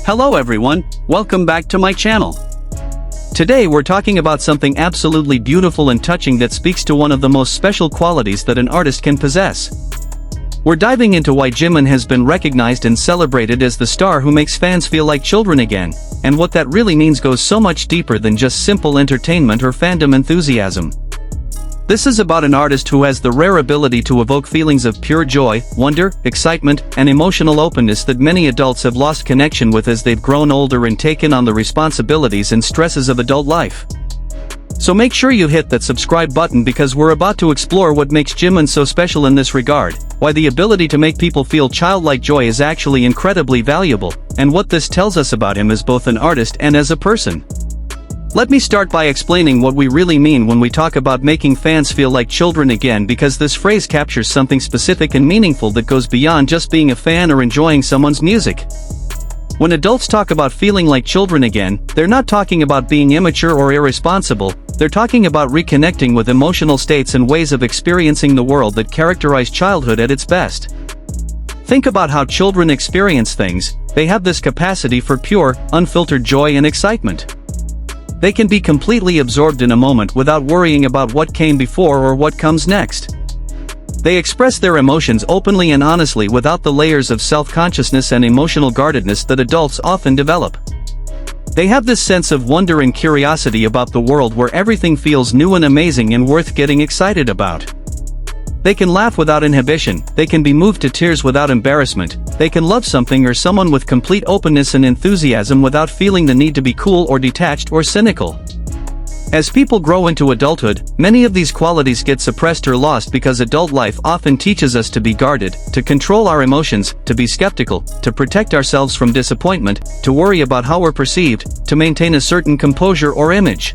Hello everyone, welcome back to my channel. Today we're talking about something absolutely beautiful and touching that speaks to one of the most special qualities that an artist can possess. We're diving into why Jimin has been recognized and celebrated as the star who makes fans feel like children again, and what that really means goes so much deeper than just simple entertainment or fandom enthusiasm. This is about an artist who has the rare ability to evoke feelings of pure joy, wonder, excitement, and emotional openness that many adults have lost connection with as they've grown older and taken on the responsibilities and stresses of adult life. So make sure you hit that subscribe button because we're about to explore what makes Jimin so special in this regard, why the ability to make people feel childlike joy is actually incredibly valuable, and what this tells us about him as both an artist and as a person. Let me start by explaining what we really mean when we talk about making fans feel like children again, because this phrase captures something specific and meaningful that goes beyond just being a fan or enjoying someone's music. When adults talk about feeling like children again, they're not talking about being immature or irresponsible, they're talking about reconnecting with emotional states and ways of experiencing the world that characterize childhood at its best. Think about how children experience things. They have this capacity for pure, unfiltered joy and excitement. They can be completely absorbed in a moment without worrying about what came before or what comes next. They express their emotions openly and honestly without the layers of self-consciousness and emotional guardedness that adults often develop. They have this sense of wonder and curiosity about the world where everything feels new and amazing and worth getting excited about. They can laugh without inhibition, they can be moved to tears without embarrassment, they can love something or someone with complete openness and enthusiasm without feeling the need to be cool or detached or cynical. As people grow into adulthood, many of these qualities get suppressed or lost because adult life often teaches us to be guarded, to control our emotions, to be skeptical, to protect ourselves from disappointment, to worry about how we're perceived, to maintain a certain composure or image.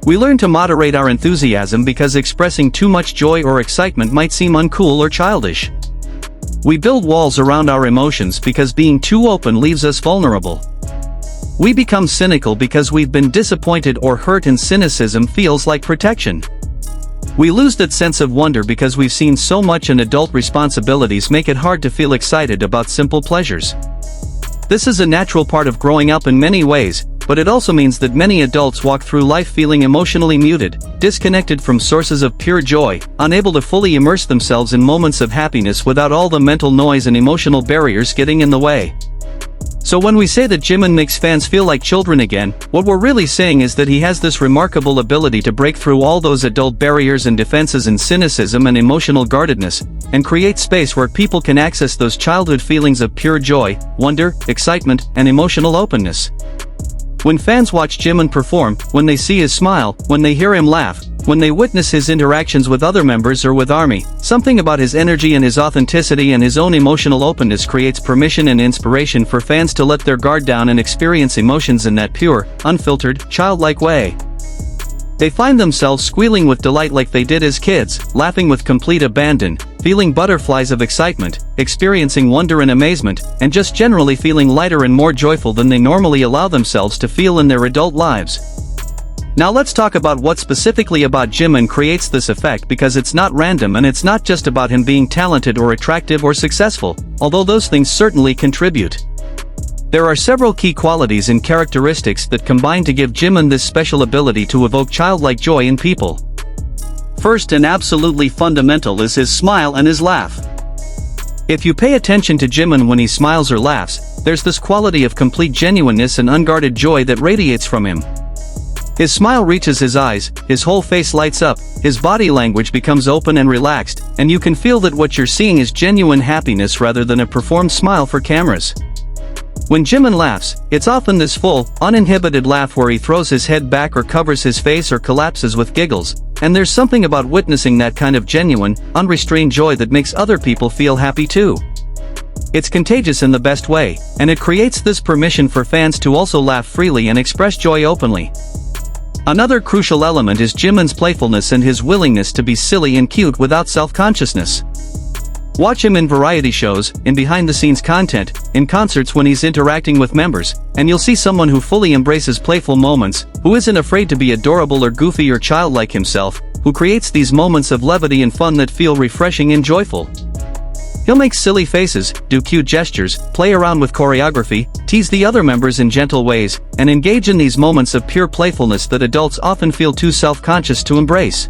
We learn to moderate our enthusiasm because expressing too much joy or excitement might seem uncool or childish. We build walls around our emotions because being too open leaves us vulnerable. We become cynical because we've been disappointed or hurt, and cynicism feels like protection. We lose that sense of wonder because we've seen so much and adult responsibilities make it hard to feel excited about simple pleasures. This is a natural part of growing up in many ways, but it also means that many adults walk through life feeling emotionally muted, disconnected from sources of pure joy, unable to fully immerse themselves in moments of happiness without all the mental noise and emotional barriers getting in the way. So when we say that Jimin makes fans feel like children again, what we're really saying is that he has this remarkable ability to break through all those adult barriers and defenses and cynicism and emotional guardedness, and create space where people can access those childhood feelings of pure joy, wonder, excitement, and emotional openness. When fans watch Jimin perform, when they see his smile, when they hear him laugh, when they witness his interactions with other members or with ARMY, something about his energy and his authenticity and his own emotional openness creates permission and inspiration for fans to let their guard down and experience emotions in that pure, unfiltered, childlike way. They find themselves squealing with delight like they did as kids, laughing with complete abandon, feeling butterflies of excitement, experiencing wonder and amazement, and just generally feeling lighter and more joyful than they normally allow themselves to feel in their adult lives. Now let's talk about what specifically about Jimin creates this effect, because it's not random and it's not just about him being talented or attractive or successful, although those things certainly contribute. There are several key qualities and characteristics that combine to give Jimin this special ability to evoke childlike joy in people. First and absolutely fundamental is his smile and his laugh. If you pay attention to Jimin when he smiles or laughs, there's this quality of complete genuineness and unguarded joy that radiates from him. His smile reaches his eyes, his whole face lights up, his body language becomes open and relaxed, and you can feel that what you're seeing is genuine happiness rather than a performed smile for cameras. When Jimin laughs, it's often this full, uninhibited laugh where he throws his head back or covers his face or collapses with giggles, and there's something about witnessing that kind of genuine, unrestrained joy that makes other people feel happy too. It's contagious in the best way, and it creates this permission for fans to also laugh freely and express joy openly. Another crucial element is Jimin's playfulness and his willingness to be silly and cute without self-consciousness. Watch him in variety shows, in behind-the-scenes content, in concerts when he's interacting with members, and you'll see someone who fully embraces playful moments, who isn't afraid to be adorable or goofy or childlike himself, who creates these moments of levity and fun that feel refreshing and joyful. He'll make silly faces, do cute gestures, play around with choreography, tease the other members in gentle ways, and engage in these moments of pure playfulness that adults often feel too self-conscious to embrace.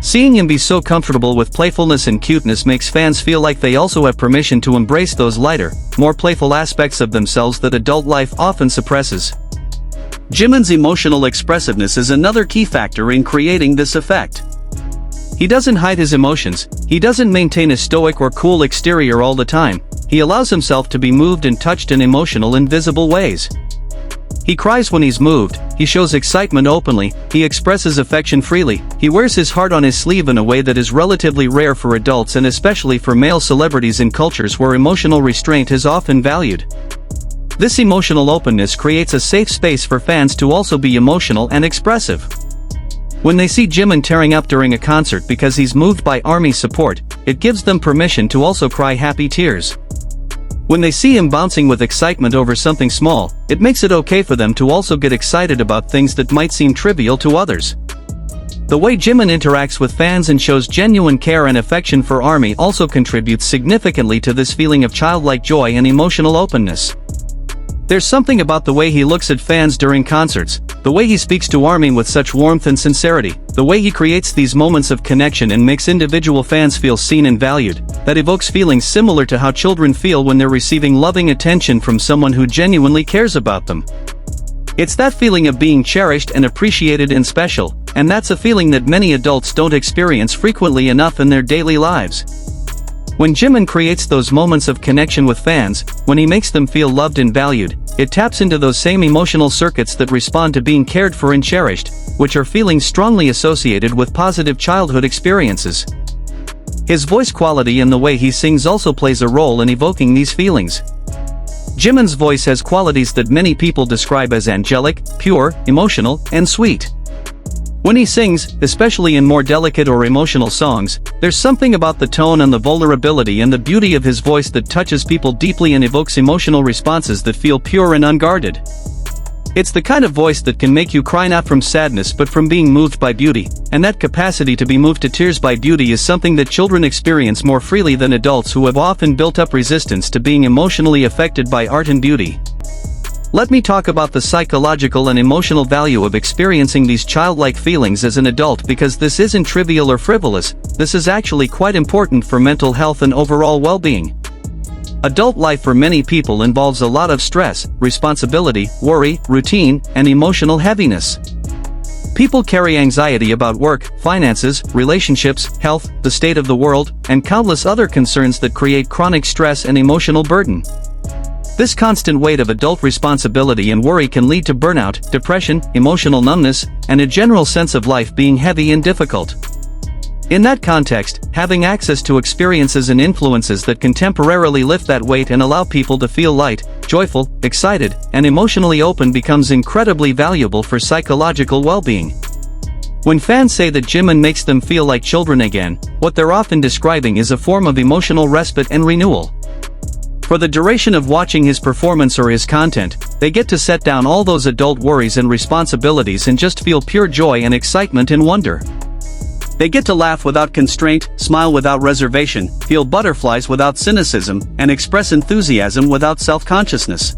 Seeing him be so comfortable with playfulness and cuteness makes fans feel like they also have permission to embrace those lighter, more playful aspects of themselves that adult life often suppresses. Jimin's emotional expressiveness is another key factor in creating this effect. He doesn't hide his emotions, he doesn't maintain a stoic or cool exterior all the time, he allows himself to be moved and touched in emotional and visible ways. He cries when he's moved, he shows excitement openly, he expresses affection freely, he wears his heart on his sleeve in a way that is relatively rare for adults and especially for male celebrities in cultures where emotional restraint is often valued. This emotional openness creates a safe space for fans to also be emotional and expressive. When they see Jimin tearing up during a concert because he's moved by ARMY support, it gives them permission to also cry happy tears. When they see him bouncing with excitement over something small, it makes it okay for them to also get excited about things that might seem trivial to others. The way Jimin interacts with fans and shows genuine care and affection for ARMY also contributes significantly to this feeling of childlike joy and emotional openness. There's something about the way he looks at fans during concerts, the way he speaks to ARMY with such warmth and sincerity, the way he creates these moments of connection and makes individual fans feel seen and valued, that evokes feelings similar to how children feel when they're receiving loving attention from someone who genuinely cares about them. It's that feeling of being cherished and appreciated and special, and that's a feeling that many adults don't experience frequently enough in their daily lives. When Jimin creates those moments of connection with fans, when he makes them feel loved and valued, it taps into those same emotional circuits that respond to being cared for and cherished, which are feelings strongly associated with positive childhood experiences. His voice quality and the way he sings also plays a role in evoking these feelings. Jimin's voice has qualities that many people describe as angelic, pure, emotional, and sweet. When he sings, especially in more delicate or emotional songs, there's something about the tone and the vulnerability and the beauty of his voice that touches people deeply and evokes emotional responses that feel pure and unguarded. It's the kind of voice that can make you cry not from sadness but from being moved by beauty, and that capacity to be moved to tears by beauty is something that children experience more freely than adults who have often built up resistance to being emotionally affected by art and beauty. Let me talk about the psychological and emotional value of experiencing these childlike feelings as an adult because this isn't trivial or frivolous, this is actually quite important for mental health and overall well-being. Adult life for many people involves a lot of stress, responsibility, worry, routine, and emotional heaviness. People carry anxiety about work, finances, relationships, health, the state of the world, and countless other concerns that create chronic stress and emotional burden. This constant weight of adult responsibility and worry can lead to burnout, depression, emotional numbness, and a general sense of life being heavy and difficult. In that context, having access to experiences and influences that can temporarily lift that weight and allow people to feel light, joyful, excited, and emotionally open becomes incredibly valuable for psychological well-being. When fans say that Jimin makes them feel like children again, what they're often describing is a form of emotional respite and renewal. For the duration of watching his performance or his content, they get to set down all those adult worries and responsibilities and just feel pure joy and excitement and wonder. They get to laugh without constraint, smile without reservation, feel butterflies without cynicism, and express enthusiasm without self-consciousness.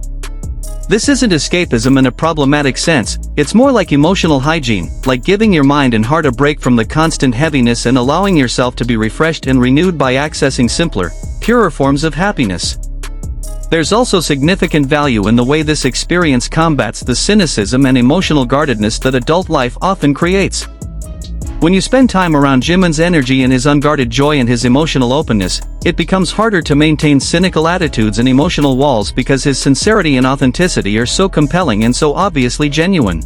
This isn't escapism in a problematic sense, it's more like emotional hygiene, like giving your mind and heart a break from the constant heaviness and allowing yourself to be refreshed and renewed by accessing simpler, purer forms of happiness. There's also significant value in the way this experience combats the cynicism and emotional guardedness that adult life often creates. When you spend time around Jimin's energy and his unguarded joy and his emotional openness, it becomes harder to maintain cynical attitudes and emotional walls because his sincerity and authenticity are so compelling and so obviously genuine.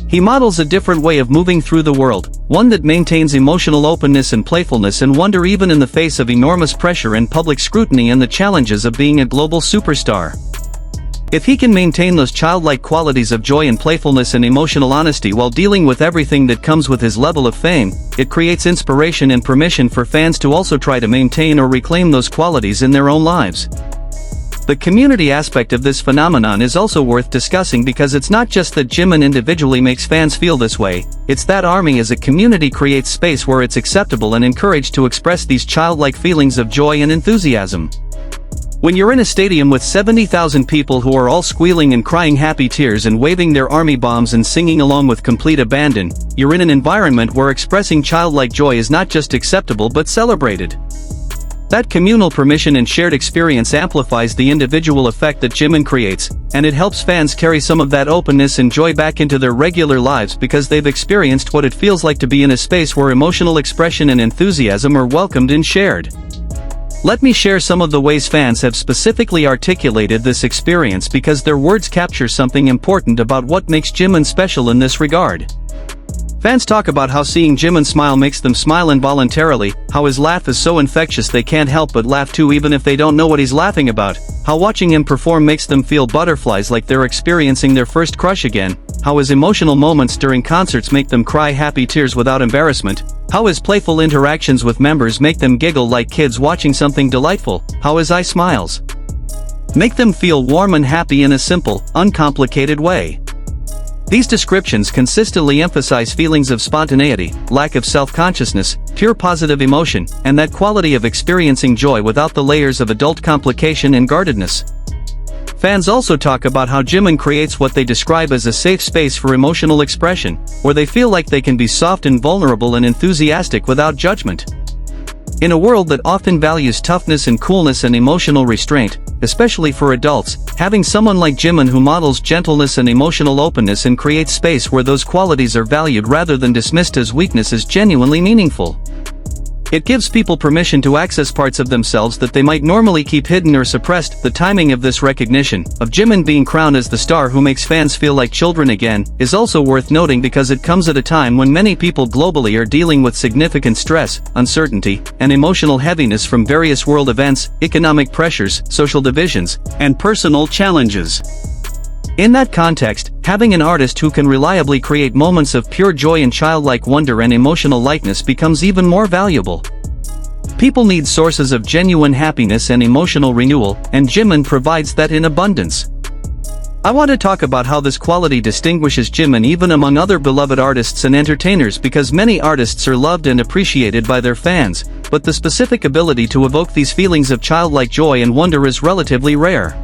He models a different way of moving through the world, one that maintains emotional openness and playfulness and wonder even in the face of enormous pressure and public scrutiny and the challenges of being a global superstar. If he can maintain those childlike qualities of joy and playfulness and emotional honesty while dealing with everything that comes with his level of fame, it creates inspiration and permission for fans to also try to maintain or reclaim those qualities in their own lives. The community aspect of this phenomenon is also worth discussing because it's not just that Jimin individually makes fans feel this way, it's that ARMY as a community creates space where it's acceptable and encouraged to express these childlike feelings of joy and enthusiasm. When you're in a stadium with 70,000 people who are all squealing and crying happy tears and waving their ARMY bombs and singing along with complete abandon, you're in an environment where expressing childlike joy is not just acceptable but celebrated. That communal permission and shared experience amplifies the individual effect that Jimin creates, and it helps fans carry some of that openness and joy back into their regular lives because they've experienced what it feels like to be in a space where emotional expression and enthusiasm are welcomed and shared. Let me share some of the ways fans have specifically articulated this experience because their words capture something important about what makes Jimin special in this regard. Fans talk about how seeing Jimin smile makes them smile involuntarily, how his laugh is so infectious they can't help but laugh too even if they don't know what he's laughing about, how watching him perform makes them feel butterflies like they're experiencing their first crush again, how his emotional moments during concerts make them cry happy tears without embarrassment, how his playful interactions with members make them giggle like kids watching something delightful, how his eye smiles make them feel warm and happy in a simple, uncomplicated way. These descriptions consistently emphasize feelings of spontaneity, lack of self-consciousness, pure positive emotion, and that quality of experiencing joy without the layers of adult complication and guardedness. Fans also talk about how Jimin creates what they describe as a safe space for emotional expression, where they feel like they can be soft and vulnerable and enthusiastic without judgment. In a world that often values toughness and coolness and emotional restraint, especially for adults, having someone like Jimin who models gentleness and emotional openness and creates space where those qualities are valued rather than dismissed as weakness is genuinely meaningful. It gives people permission to access parts of themselves that they might normally keep hidden or suppressed. The timing of this recognition, of Jimin being crowned as the star who makes fans feel like children again, is also worth noting because it comes at a time when many people globally are dealing with significant stress, uncertainty, and emotional heaviness from various world events, economic pressures, social divisions, and personal challenges. In that context, having an artist who can reliably create moments of pure joy and childlike wonder and emotional lightness becomes even more valuable. People need sources of genuine happiness and emotional renewal, and Jimin provides that in abundance. I want to talk about how this quality distinguishes Jimin even among other beloved artists and entertainers because many artists are loved and appreciated by their fans, but the specific ability to evoke these feelings of childlike joy and wonder is relatively rare.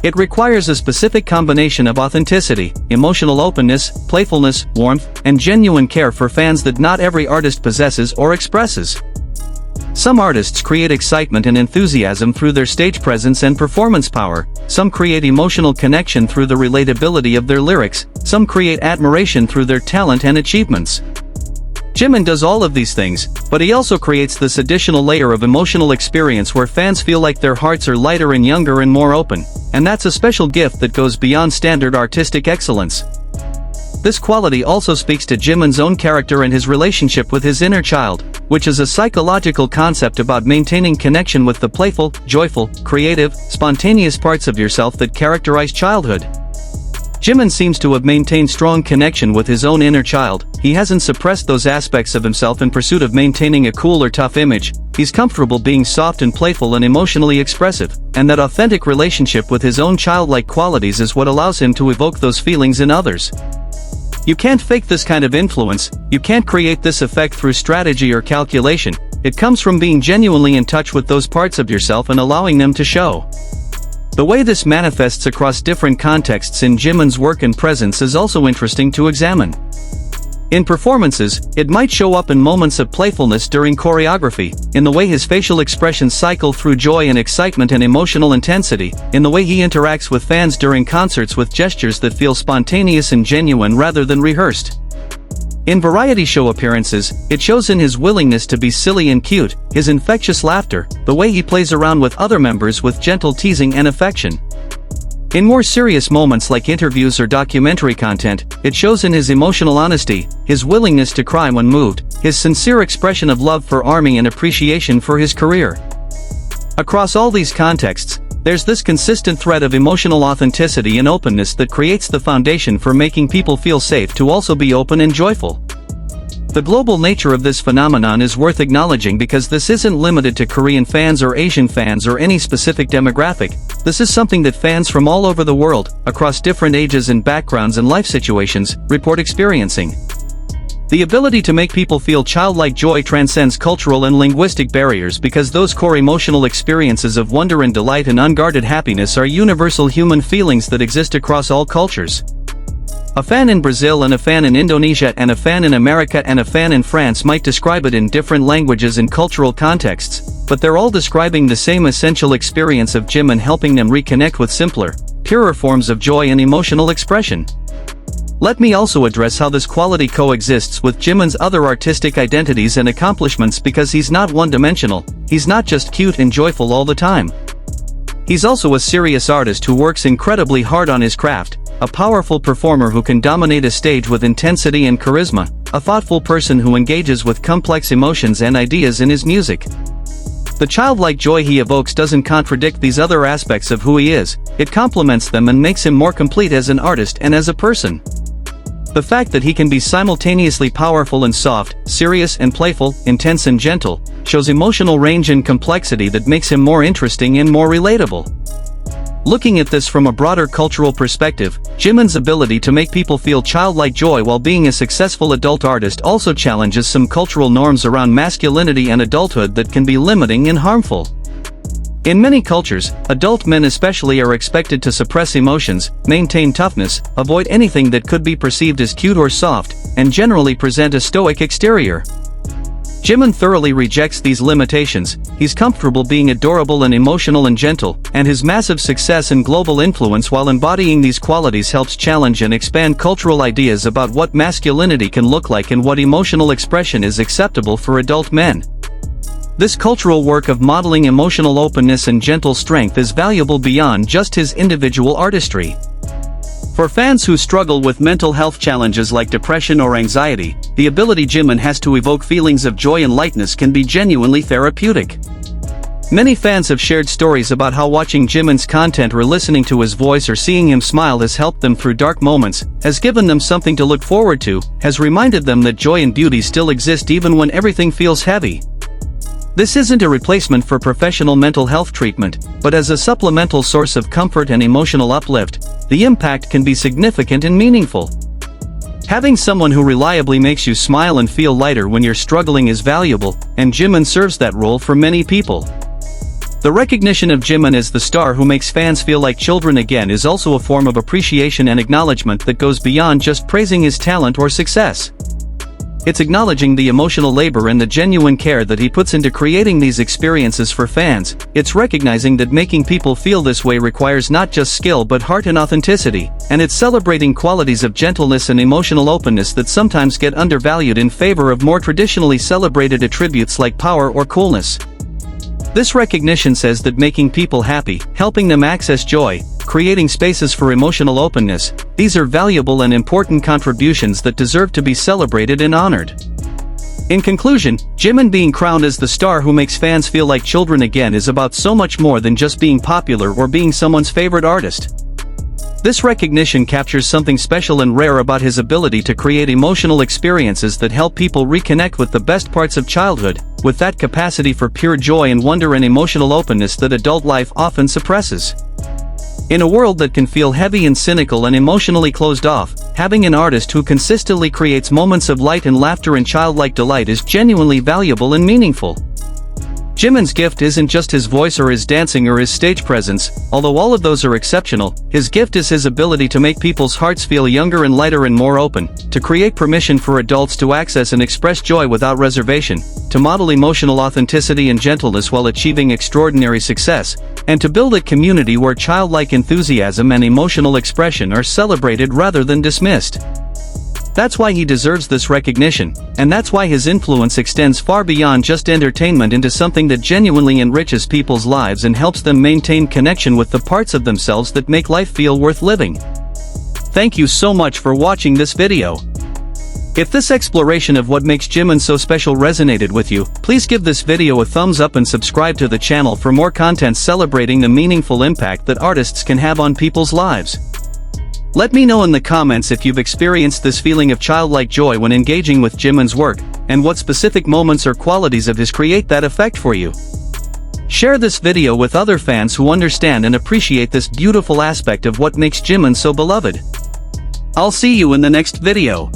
It requires a specific combination of authenticity, emotional openness, playfulness, warmth, and genuine care for fans that not every artist possesses or expresses. Some artists create excitement and enthusiasm through their stage presence and performance power, some create emotional connection through the relatability of their lyrics, some create admiration through their talent and achievements. Jimin does all of these things, but he also creates this additional layer of emotional experience where fans feel like their hearts are lighter and younger and more open, and that's a special gift that goes beyond standard artistic excellence. This quality also speaks to Jimin's own character and his relationship with his inner child, which is a psychological concept about maintaining connection with the playful, joyful, creative, spontaneous parts of yourself that characterize childhood. Jimin seems to have maintained strong connection with his own inner child. He hasn't suppressed those aspects of himself in pursuit of maintaining a cool or tough image. He's comfortable being soft and playful and emotionally expressive, and that authentic relationship with his own childlike qualities is what allows him to evoke those feelings in others. You can't fake this kind of influence, you can't create this effect through strategy or calculation. It comes from being genuinely in touch with those parts of yourself and allowing them to show. The way this manifests across different contexts in Jimin's work and presence is also interesting to examine. In performances, it might show up in moments of playfulness during choreography, in the way his facial expressions cycle through joy and excitement and emotional intensity, in the way he interacts with fans during concerts with gestures that feel spontaneous and genuine rather than rehearsed. In variety show appearances, it shows in his willingness to be silly and cute, his infectious laughter, the way he plays around with other members with gentle teasing and affection. In more serious moments like interviews or documentary content, it shows in his emotional honesty, his willingness to cry when moved, his sincere expression of love for ARMY and appreciation for his career. Across all these contexts, there's this consistent thread of emotional authenticity and openness that creates the foundation for making people feel safe to also be open and joyful. The global nature of this phenomenon is worth acknowledging because this isn't limited to Korean fans or Asian fans or any specific demographic. This is something that fans from all over the world, across different ages and backgrounds and life situations, report experiencing. The ability to make people feel childlike joy transcends cultural and linguistic barriers because those core emotional experiences of wonder and delight and unguarded happiness are universal human feelings that exist across all cultures. A fan in Brazil and a fan in Indonesia and a fan in America and a fan in France might describe it in different languages and cultural contexts, but they're all describing the same essential experience of Jimin helping them reconnect with simpler, purer forms of joy and emotional expression. Let me also address how this quality coexists with Jimin's other artistic identities and accomplishments because he's not one-dimensional, he's not just cute and joyful all the time. He's also a serious artist who works incredibly hard on his craft, a powerful performer who can dominate a stage with intensity and charisma, a thoughtful person who engages with complex emotions and ideas in his music. The childlike joy he evokes doesn't contradict these other aspects of who he is, it complements them and makes him more complete as an artist and as a person. The fact that he can be simultaneously powerful and soft, serious and playful, intense and gentle, shows emotional range and complexity that makes him more interesting and more relatable. Looking at this from a broader cultural perspective, Jimin's ability to make people feel childlike joy while being a successful adult artist also challenges some cultural norms around masculinity and adulthood that can be limiting and harmful. In many cultures, adult men especially are expected to suppress emotions, maintain toughness, avoid anything that could be perceived as cute or soft, and generally present a stoic exterior. Jimin thoroughly rejects these limitations, he's comfortable being adorable and emotional and gentle, and his massive success and global influence while embodying these qualities helps challenge and expand cultural ideas about what masculinity can look like and what emotional expression is acceptable for adult men. This cultural work of modeling emotional openness and gentle strength is valuable beyond just his individual artistry. For fans who struggle with mental health challenges like depression or anxiety, the ability Jimin has to evoke feelings of joy and lightness can be genuinely therapeutic. Many fans have shared stories about how watching Jimin's content or listening to his voice or seeing him smile has helped them through dark moments, has given them something to look forward to, has reminded them that joy and beauty still exist even when everything feels heavy. This isn't a replacement for professional mental health treatment, but as a supplemental source of comfort and emotional uplift, the impact can be significant and meaningful. Having someone who reliably makes you smile and feel lighter when you're struggling is valuable, and Jimin serves that role for many people. The recognition of Jimin as the star who makes fans feel like children again is also a form of appreciation and acknowledgement that goes beyond just praising his talent or success. It's acknowledging the emotional labor and the genuine care that he puts into creating these experiences for fans, it's recognizing that making people feel this way requires not just skill but heart and authenticity, and it's celebrating qualities of gentleness and emotional openness that sometimes get undervalued in favor of more traditionally celebrated attributes like power or coolness. This recognition says that making people happy, helping them access joy, creating spaces for emotional openness, these are valuable and important contributions that deserve to be celebrated and honored. In conclusion, Jimin being crowned as the star who makes fans feel like children again is about so much more than just being popular or being someone's favorite artist. This recognition captures something special and rare about his ability to create emotional experiences that help people reconnect with the best parts of childhood, with that capacity for pure joy and wonder and emotional openness that adult life often suppresses. In a world that can feel heavy and cynical and emotionally closed off, having an artist who consistently creates moments of light and laughter and childlike delight is genuinely valuable and meaningful. Jimin's gift isn't just his voice or his dancing or his stage presence, although all of those are exceptional, his gift is his ability to make people's hearts feel younger and lighter and more open, to create permission for adults to access and express joy without reservation, to model emotional authenticity and gentleness while achieving extraordinary success, and to build a community where childlike enthusiasm and emotional expression are celebrated rather than dismissed. That's why he deserves this recognition, and that's why his influence extends far beyond just entertainment into something that genuinely enriches people's lives and helps them maintain connection with the parts of themselves that make life feel worth living. Thank you so much for watching this video. If this exploration of what makes Jimin so special resonated with you, please give this video a thumbs up and subscribe to the channel for more content celebrating the meaningful impact that artists can have on people's lives. Let me know in the comments if you've experienced this feeling of childlike joy when engaging with Jimin's work, and what specific moments or qualities of his create that effect for you. Share this video with other fans who understand and appreciate this beautiful aspect of what makes Jimin so beloved. I'll see you in the next video.